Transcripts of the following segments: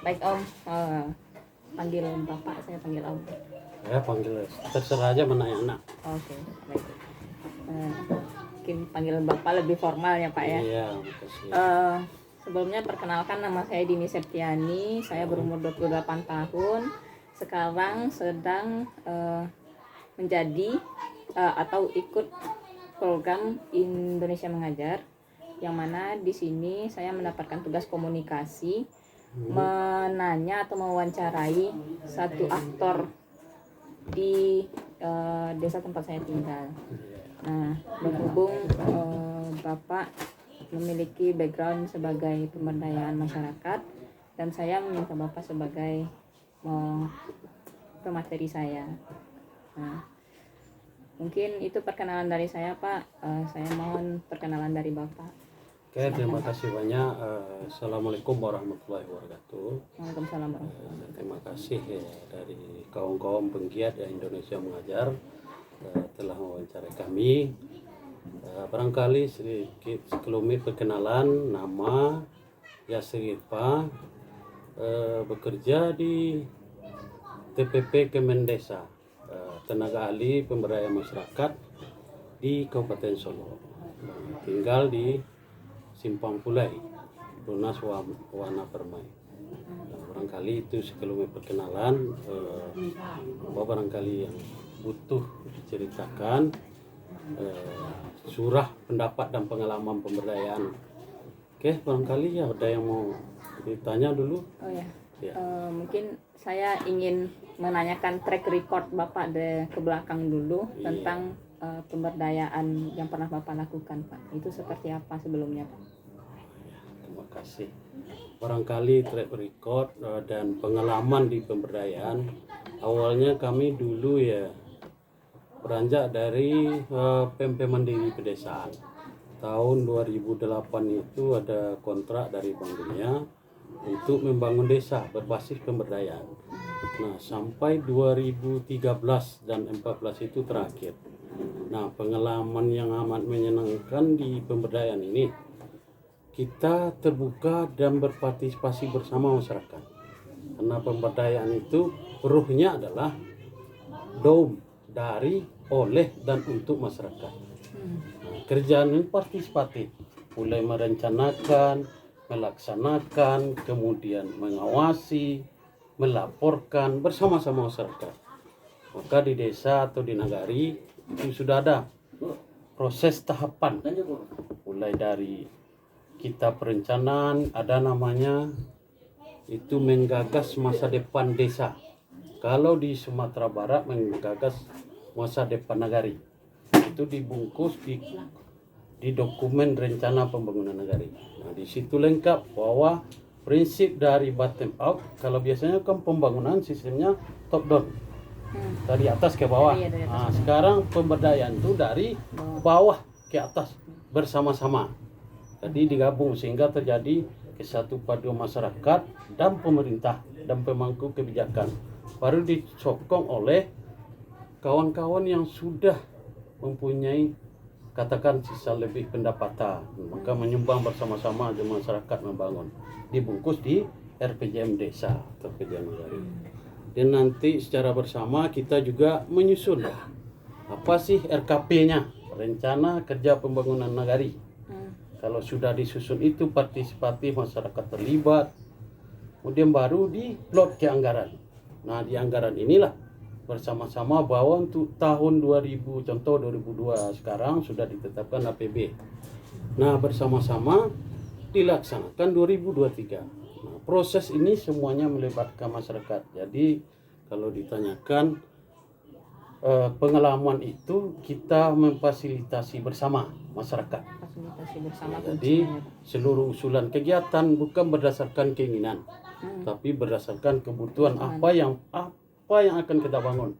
Baik Om, panggil Bapak, saya panggil Om. Ya panggil terserah aja mana yang enak. Oke, baik. Mungkin panggil Bapak lebih formal ya Pak ya. Iya, makasih. Sebelumnya perkenalkan, nama saya Dini Septiani, saya berumur 28 tahun. Sekarang sedang menjadi atau ikut program Indonesia Mengajar, yang mana di sini saya mendapatkan tugas komunikasi, menanya atau mewawancarai satu aktor di desa tempat saya tinggal. Nah, berhubung Bapak memiliki background sebagai pemberdayaan masyarakat dan saya meminta Bapak sebagai pemateri saya. Nah, mungkin itu perkenalan dari saya Pak. Saya mohon perkenalan dari Bapak. Oke, terima kasih banyak. Assalamualaikum warahmatullahi wabarakatuh. Waalaikumsalam warahmatullahi wabarakatuh. Terima kasih ya, dari kaum-kaum penggiat ya Indonesia Mengajar telah mewawancarai kami. Barangkali sedikit sekelumit perkenalan, nama Yasir Irfa, bekerja di TPP Kemendesa, tenaga ahli pemberdayaan masyarakat di Kabupaten Solo. Tinggal di Simpang Pulai, Lunas Wana Permai. Barangkali itu sekelumit perkenalan. Barangkali yang butuh diceritakan surah pendapat dan pengalaman pemberdayaan. Oke, barangkali ya ada yang mau ditanya dulu. Oh ya. Ya. Mungkin saya ingin menanyakan track record Bapak ke belakang dulu tentang pemberdayaan yang pernah Bapak lakukan, Pak. Itu seperti apa sebelumnya, Pak? Terima kasih. Barangkali track record dan pengalaman di pemberdayaan, awalnya kami dulu ya beranjak dari PMP Mandiri Pedesaan. Tahun 2008 itu ada kontrak dari Bank Dunia untuk membangun desa berbasis pemberdayaan. Nah, sampai 2013 dan 2014 itu terakhir. Nah, pengalaman yang amat menyenangkan di pemberdayaan ini, kita terbuka dan berpartisipasi bersama masyarakat. Karena pemberdayaan itu ruhnya adalah dom dari, oleh, dan untuk masyarakat. Nah, kerjaan ini partisipatif, mulai merencanakan, melaksanakan, kemudian mengawasi, melaporkan bersama-sama masyarakat. Maka di desa atau di nagari itu sudah ada proses tahapan, mulai dari kita perencanaan, ada namanya itu menggagas masa depan desa. Kalau di Sumatera Barat menggagas masa depan nagari, itu dibungkus di dokumen rencana pembangunan nagari. Nah, di situ lengkap bahwa prinsip dari bottom up. Kalau biasanya kan pembangunan sistemnya top down, dari atas ke bawah. Nah, sekarang pemberdayaan itu dari bawah ke atas bersama-sama. Jadi digabung sehingga terjadi kesatu paduan masyarakat dan pemerintah dan pemangku kebijakan. Baru disokong oleh kawan-kawan yang sudah mempunyai katakan sisa lebih pendapatan, maka menyumbang bersama-sama dengan masyarakat membangun, dibungkus di RPJM desa atau RPJM nagari. Dan nanti secara bersama kita juga menyusun apa sih RKP-nya, rencana kerja pembangunan nagari. Kalau sudah disusun itu partisipatif, masyarakat terlibat, kemudian baru diplot ke anggaran. Nah, di anggaran inilah bersama-sama bahwa untuk tahun 2000, contoh 2002 sekarang sudah ditetapkan APB. Nah, bersama-sama dilaksanakan 2023. Nah, proses ini semuanya melibatkan masyarakat. Jadi kalau ditanyakan pengalaman itu kita memfasilitasi bersama masyarakat. Fasilitasi bersama. Jadi seluruh usulan kegiatan bukan berdasarkan keinginan, tapi berdasarkan kebutuhan apa yang akan kita bangun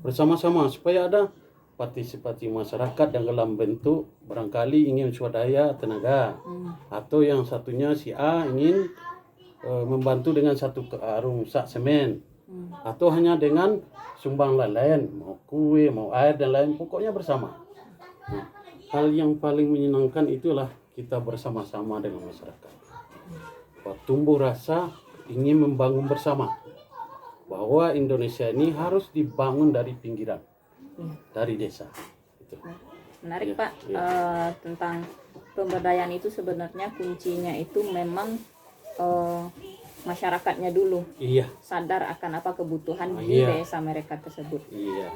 bersama-sama, supaya ada partisipasi masyarakat yang dalam bentuk barangkali ingin swadaya tenaga, atau yang satunya si A ingin membantu dengan satu karung sak semen, atau hanya dengan sumbang lain, mau kue, mau air dan lain, pokoknya bersama. Nah, hal yang paling menyenangkan itulah kita bersama-sama dengan masyarakat. Tumbuh rasa ingin membangun bersama bahwa Indonesia ini harus dibangun dari pinggiran, dari desa. Itu. Menarik Ya, Pak. ya. Tentang pemberdayaan itu sebenarnya kuncinya itu memang masyarakatnya dulu Iya, sadar akan apa kebutuhan di Iya. desa mereka tersebut. iya.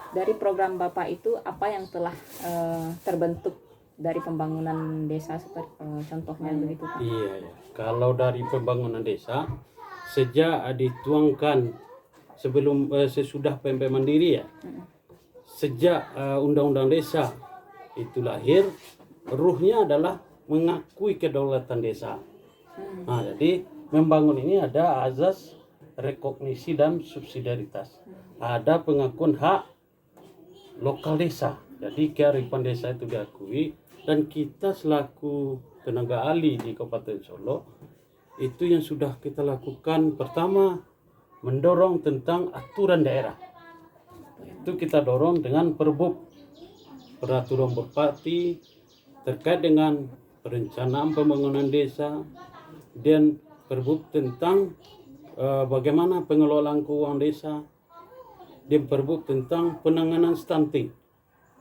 Dari program Bapak itu apa yang telah terbentuk dari pembangunan desa seperti contohnya begitu Pak? Iya, iya. Kalau dari pembangunan desa, sejak dituangkan sesudah PMP Mandiri ya, sejak Undang-Undang Desa itu lahir, ruhnya adalah mengakui kedaulatan desa. Nah, jadi membangun ini ada azas rekognisi dan subsidiaritas. Ada pengakuan hak lokal desa. Jadi kearifan desa itu diakui, dan kita selaku tenaga ahli di Kabupaten Solo itu yang sudah kita lakukan, pertama mendorong tentang aturan daerah. Itu kita dorong dengan peraturan bupati terkait dengan perencanaan pembangunan desa, dan Perbup tentang bagaimana pengelolaan keuangan desa, dan Perbup tentang penanganan stunting.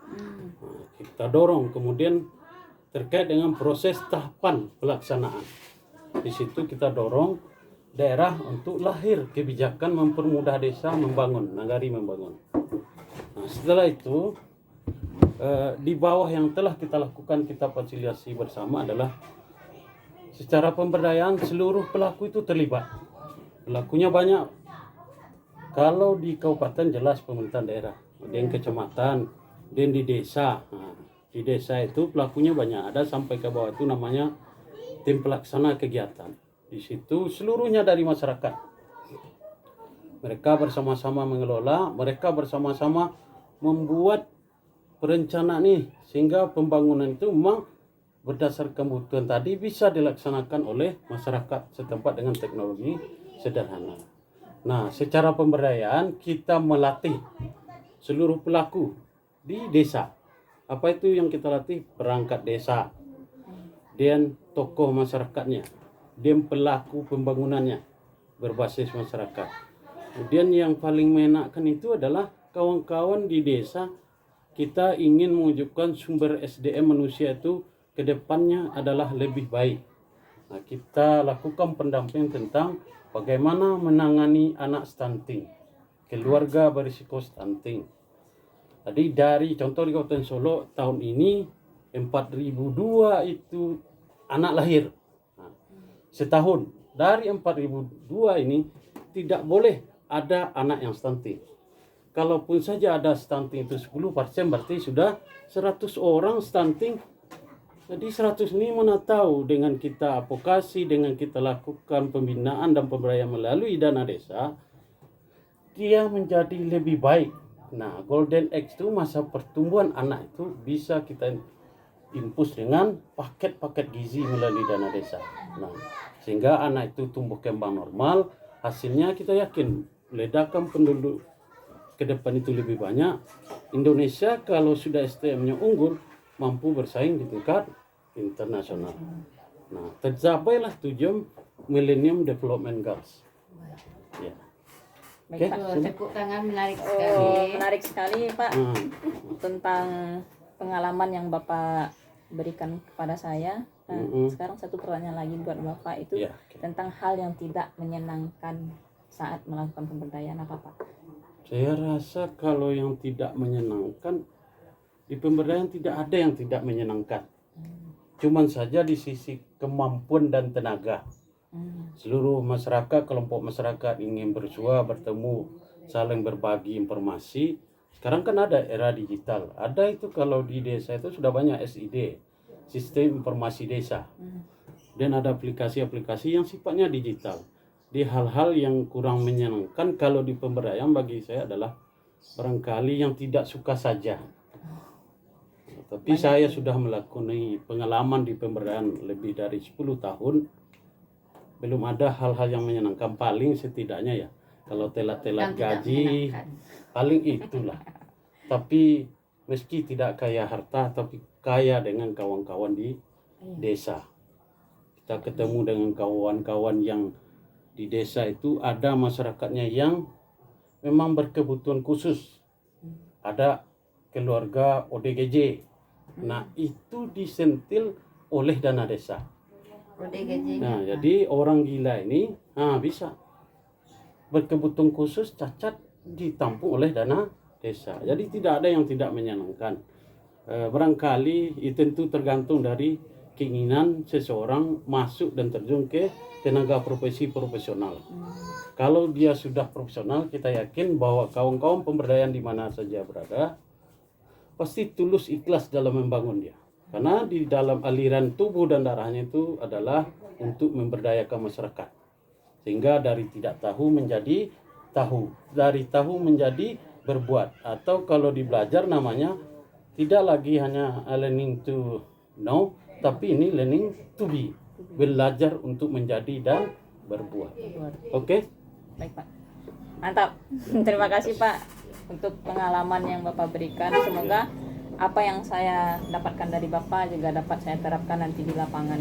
Nah, kita dorong kemudian terkait dengan proses tahapan pelaksanaan. Di situ kita dorong daerah untuk lahir kebijakan mempermudah desa membangun, nagari membangun. Nah, setelah itu di bawah yang telah kita lakukan, kita fasilitasi bersama adalah secara pemberdayaan seluruh pelaku itu terlibat. Pelakunya banyak. Kalau di kabupaten jelas pemerintahan daerah, di kecamatan, dan di desa. Nah, di desa itu pelakunya banyak, ada sampai ke bawah itu namanya tim pelaksana kegiatan. Di situ seluruhnya dari masyarakat. Mereka bersama-sama mengelola, mereka bersama-sama membuat perencanaan nih, sehingga pembangunan itu memang berdasarkan kebutuhan tadi bisa dilaksanakan oleh masyarakat setempat dengan teknologi sederhana. Nah, secara pemberdayaan kita melatih seluruh pelaku di desa. Apa itu yang kita latih? Perangkat desa, dan tokoh masyarakatnya, dan pelaku pembangunannya berbasis masyarakat. Kemudian yang paling menyenangkan itu adalah kawan-kawan di desa. Kita ingin mewujudkan sumber SDM manusia itu ke depannya adalah lebih baik. Nah, kita lakukan pendampingan tentang bagaimana menangani anak stunting, keluarga berisiko stunting. Jadi dari contoh di Kabupaten Solo tahun ini 4.002 itu anak lahir. Nah, setahun dari 4.002 ini tidak boleh ada anak yang stunting. Kalaupun saja ada stunting itu 10%, berarti sudah 100 orang stunting. Jadi 100 ini mana tahu dengan kita advokasi, dengan kita lakukan pembinaan dan pemberdayaan melalui dana desa, dia menjadi lebih baik. Nah, Golden Age itu masa pertumbuhan anak itu bisa kita impus dengan paket-paket gizi melalui dana desa. Nah, sehingga anak itu tumbuh kembang normal, hasilnya kita yakin ledakan penduduk ke depan itu lebih banyak. Indonesia kalau sudah SDM-nya unggul, mampu bersaing di tingkat internasional. Nah, tercapailah tujuan Millennium Development Goals. Ya. Baik, Pak. Tepuk tangan, menarik sekali. Menarik sekali Pak tentang pengalaman yang Bapak berikan kepada saya. Nah, sekarang satu pertanyaan lagi buat Bapak itu tentang hal yang tidak menyenangkan saat melakukan pemberdayaan apa Pak? Saya rasa kalau yang tidak menyenangkan di pemberdayaan tidak ada yang tidak menyenangkan. Cuman saja di sisi kemampuan dan tenaga. Seluruh masyarakat, kelompok masyarakat ingin bersua, bertemu, saling berbagi informasi. Sekarang kan ada era digital. Ada itu kalau di desa itu sudah banyak SID, Sistem Informasi Desa. Dan ada aplikasi-aplikasi yang sifatnya digital. Di hal-hal yang kurang menyenangkan kalau di pemberdayaan bagi saya adalah barangkali yang tidak suka saja. Tapi saya sudah melakukan pengalaman di pemberdayaan lebih dari 10 tahun. Belum ada hal-hal yang menyenangkan, paling setidaknya ya kalau telat-telat gaji, paling itulah. Tapi meski tidak kaya harta, tapi kaya dengan kawan-kawan di desa. Kita ketemu dengan kawan-kawan yang di desa itu ada masyarakatnya yang memang berkebutuhan khusus. Ada keluarga ODGJ. Nah, itu disentil oleh dana desa. Nah, jadi orang gila ini bisa berkebutuhan khusus cacat ditampung oleh dana desa. Jadi tidak ada yang tidak menyenangkan. Barangkali itu tentu tergantung dari keinginan seseorang masuk dan terjun ke tenaga profesi profesional. Kalau dia sudah profesional, kita yakin bahwa kawan-kawan pemberdayaan di mana saja berada pasti tulus ikhlas dalam membangun dia. Karena di dalam aliran tubuh dan darahnya itu adalah untuk memberdayakan masyarakat. Sehingga dari tidak tahu menjadi tahu, dari tahu menjadi berbuat. Atau kalau di belajar namanya tidak lagi hanya learning to know, tapi ini learning to be. Belajar untuk menjadi dan berbuat. Oke? Baik, Pak. Mantap. Terima kasih, Pak, untuk pengalaman yang Bapak berikan. Semoga apa yang saya dapatkan dari Bapak juga dapat saya terapkan nanti di lapangan.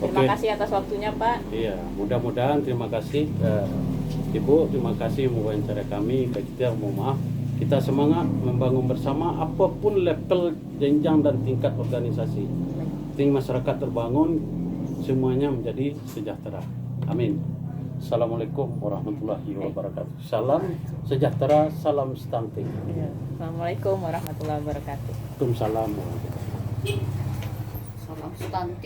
Terima kasih atas waktunya, Pak. Iya, mudah-mudahan. Terima kasih Ibu, terima kasih mewawancara kami. Kita mohon maaf, kita semangat membangun bersama apapun level jenjang dan tingkat organisasi. Penting masyarakat terbangun, semuanya menjadi sejahtera. Amin. Assalamualaikum warahmatullahi wabarakatuh. Salam sejahtera, salam stunting. Assalamualaikum warahmatullahi wabarakatuh. Waalaikumsalam warahmatullahi wabarakatuh. Salam stunting.